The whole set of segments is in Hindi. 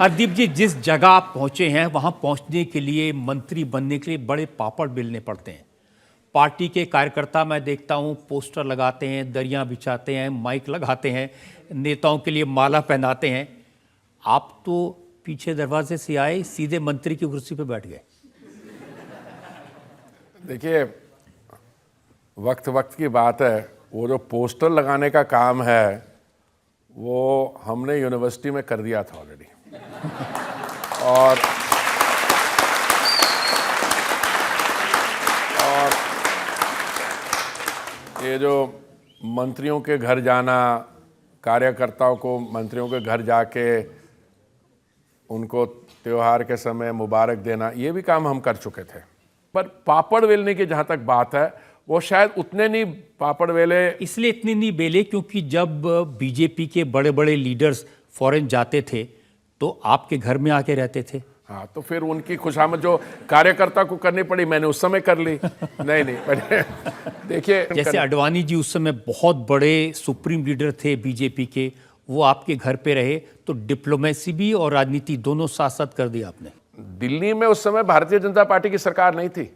हरदीप जी, जिस जगह आप पहुंचे हैं वहां पहुंचने के लिए, मंत्री बनने के लिए बड़े पापड़ बेलने पड़ते हैं। पार्टी के कार्यकर्ता मैं देखता हूं पोस्टर लगाते हैं, दरियां बिछाते हैं, माइक लगाते हैं, नेताओं के लिए माला पहनाते हैं। आप तो पीछे दरवाजे से आए, सीधे मंत्री की कुर्सी पे बैठ गए। देखिए, वक्त वक्त की बात है। वो जो पोस्टर लगाने का काम है वो हमने यूनिवर्सिटी में कर दिया था ऑलरेडी। और ये जो मंत्रियों के घर जाना, कार्यकर्ताओं को मंत्रियों के घर जाके उनको त्योहार के समय मुबारक देना, ये भी काम हम कर चुके थे। पर पापड़ बेलने की जहाँ तक बात है, वो शायद उतने नहीं पापड़ बेले। इसलिए इतनी नहीं बेले क्योंकि जब बीजेपी के बड़े बड़े लीडर्स फॉरेन जाते थे तो आपके घर में आके रहते थे। हाँ, तो फिर उनकी खुशामद जो कार्यकर्ता को करनी पड़ी मैंने उस समय कर ली। नहीं देखिए, जैसे अडवाणी जी उस समय बहुत बड़े सुप्रीम लीडर थे बीजेपी के, वो आपके घर पे रहे, तो डिप्लोमेसी भी और राजनीति दोनों साथ साथ कर दी आपने। दिल्ली में उस समय भारतीय जनता पार्टी की सरकार नहीं थी।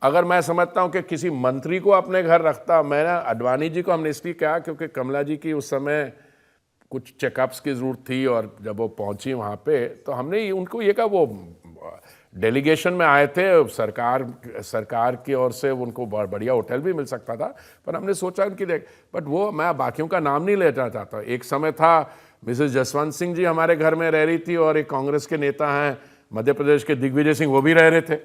अगर मैं समझता हूं कि किसी मंत्री को अपने घर रखता, मैंने अडवाणी जी को हमने इसलिए कहा क्योंकि कमला जी की उस समय कुछ चेकअप्स की जरूरत थी, और जब वो पहुंची वहां पे तो हमने उनको ये कहा, वो डेलीगेशन में आए थे, सरकार की ओर से उनको बढ़िया होटल भी मिल सकता था, पर हमने सोचा उनकी बट वो, मैं बाकियों का नाम नहीं लेना चाहता। एक समय था मिसेस जसवंत सिंह जी हमारे घर में रह रही थी, और एक कांग्रेस के नेता हैं मध्य प्रदेश के दिग्विजय सिंह, वो भी रह रहे थे।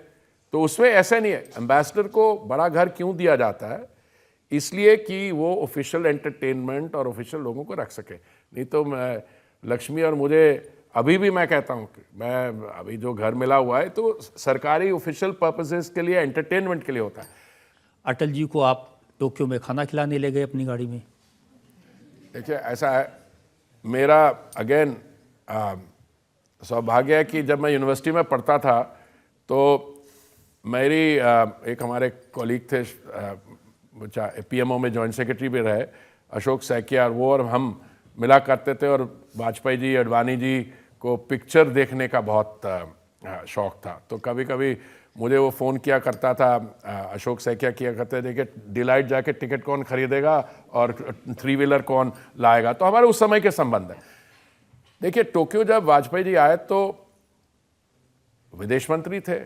तो उसमें ऐसा नहीं है। एम्बेसडर को बड़ा घर क्यों दिया जाता है? इसलिए कि वो ऑफिशियल एंटरटेनमेंट और ऑफिशियल लोगों को रख सके। नहीं तो मैं, लक्ष्मी और मुझे अभी भी मैं कहता हूँ कि मैं अभी जो घर मिला हुआ है तो सरकारी ऑफिशियल पर्पसेस के लिए, एंटरटेनमेंट के लिए होता है। अटल जी को आप टोक्यो में खाना खिलाने ले गए अपनी गाड़ी में। देखिए, ऐसा है, मेरा अगेन सौभाग्य है कि जब मैं यूनिवर्सिटी में पढ़ता था तो मेरी एक हमारे कॉलीग थे, पीएमओ में जॉइंट सेक्रेटरी भी रहे, अशोक सैकिया, वो और हम मिला करते थे। और वाजपेयी जी, अडवाणी जी को पिक्चर देखने का बहुत शौक था। तो कभी कभी मुझे वो फ़ोन किया करता था, अशोक सैकिया किया करते थे कि डिलाइट जाके टिकट कौन खरीदेगा और 3 व्हीलर कौन लाएगा। तो हमारे उस समय के संबंध है। देखिए, टोक्यो जब वाजपेयी जी आए तो विदेश मंत्री थे,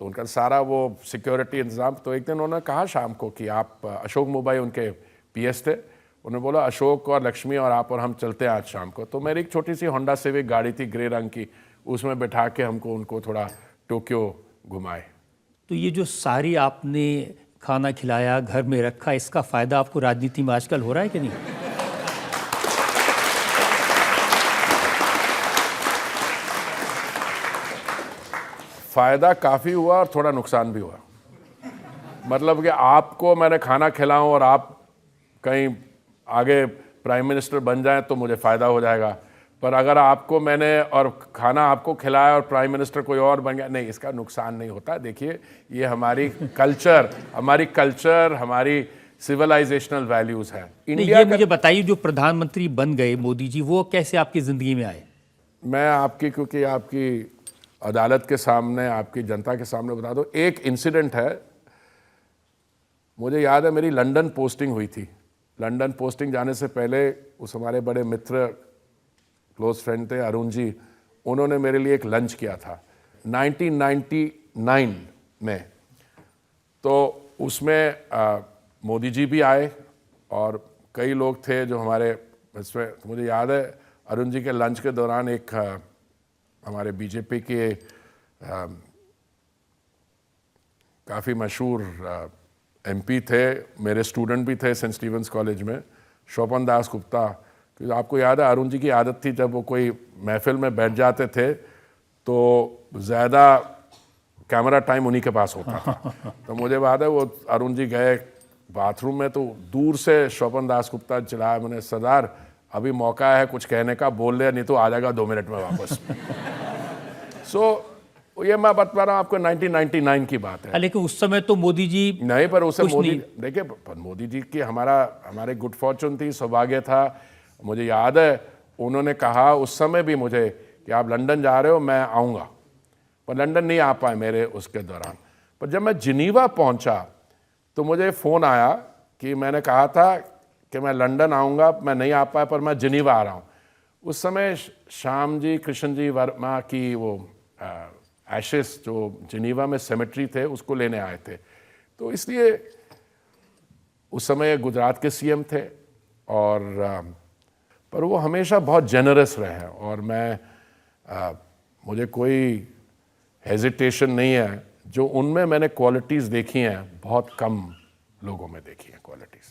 तो उनका सारा वो सिक्योरिटी इंतजाम। तो एक दिन उन्होंने कहा शाम को कि आप, अशोक मुंबई उनके पीएस थे, उन्होंने बोला अशोक और लक्ष्मी और आप और हम चलते हैं आज शाम को। तो मेरी एक छोटी सी होंडा सिविक गाड़ी थी ग्रे रंग की, उसमें बैठा के उनको थोड़ा टोक्यो घुमाए। तो ये जो सारी आपने खाना खिलाया, घर में रखा, इसका फायदा आपको राजनीति में आजकल हो रहा है कि नहीं? फायदा काफ़ी हुआ और थोड़ा नुकसान भी हुआ। मतलब कि आपको मैंने खाना खिलाऊं और आप कहीं आगे प्राइम मिनिस्टर बन जाएं तो मुझे फ़ायदा हो जाएगा, पर अगर आपको मैंने और खाना आपको खिलाया और प्राइम मिनिस्टर कोई और बन गया, नहीं, इसका नुकसान नहीं होता। देखिए, ये हमारी कल्चर, हमारी सिविलाइजेशनल वैल्यूज़ हैं। इंडिया, मुझे बताइए, जो प्रधानमंत्री बन गए मोदी जी, वो कैसे आपकी ज़िंदगी में आए? मैं आपकी, क्योंकि आपकी अदालत के सामने, आपकी जनता के सामने बता दो, एक इंसिडेंट है। मुझे याद है, मेरी लंदन पोस्टिंग हुई थी। लंदन पोस्टिंग जाने से पहले उस हमारे बड़े मित्र, क्लोज फ्रेंड थे अरुण जी, उन्होंने मेरे लिए एक लंच किया था 1999 में। तो उसमें मोदी जी भी आए और कई लोग थे जो हमारे इसमें। मुझे याद है, अरुण जी के लंच के दौरान एक हमारे बीजेपी के काफ़ी मशहूर एमपी थे, मेरे स्टूडेंट भी थे सेंट स्टीवेंस कॉलेज में, शोभन दास गुप्ता। क्योंकि आपको याद है, अरुण जी की आदत थी, जब वो कोई महफिल में बैठ जाते थे तो ज़्यादा कैमरा टाइम उन्हीं के पास होता था। तो मुझे याद है, वो अरुण जी गए बाथरूम में तो दूर से शोभन दास गुप्ता चिल्लाया, मैंने, सरदार अभी मौका है कुछ कहने का, बोल ले, नहीं तो आ जाएगा 2 मिनट में वापस। ये मैं बता रहा हूँ आपको, 1999 की बात है। लेकिन उस समय तो मोदी जी नहीं, पर उसे मोदी, देखिए, मोदी जी की हमारे गुड फॉर्चून थी, सौभाग्य था। मुझे याद है, उन्होंने कहा उस समय भी मुझे कि आप लंदन जा रहे हो, मैं आऊँगा, पर लंदन नहीं आ पाए मेरे उसके दौरान। पर जब मैं जिनीवा पहुंचा तो मुझे फ़ोन आया कि मैंने कहा था कि मैं लंदन आऊँगा, मैं नहीं आ पाया, पर मैं जिनीवा आ रहा हूँ। उस समय श्याम जी कृष्ण जी वर्मा की वो एशेस जो जिनीवा में सेमेट्री थे उसको लेने आए थे, तो इसलिए उस समय गुजरात के सीएम थे और पर वो हमेशा बहुत जेनरस रहे हैं और मुझे कोई हेजिटेशन नहीं है। जो उनमें मैंने क्वालिटीज़ देखी हैं बहुत कम लोगों में देखी हैं क्वालिटीज़।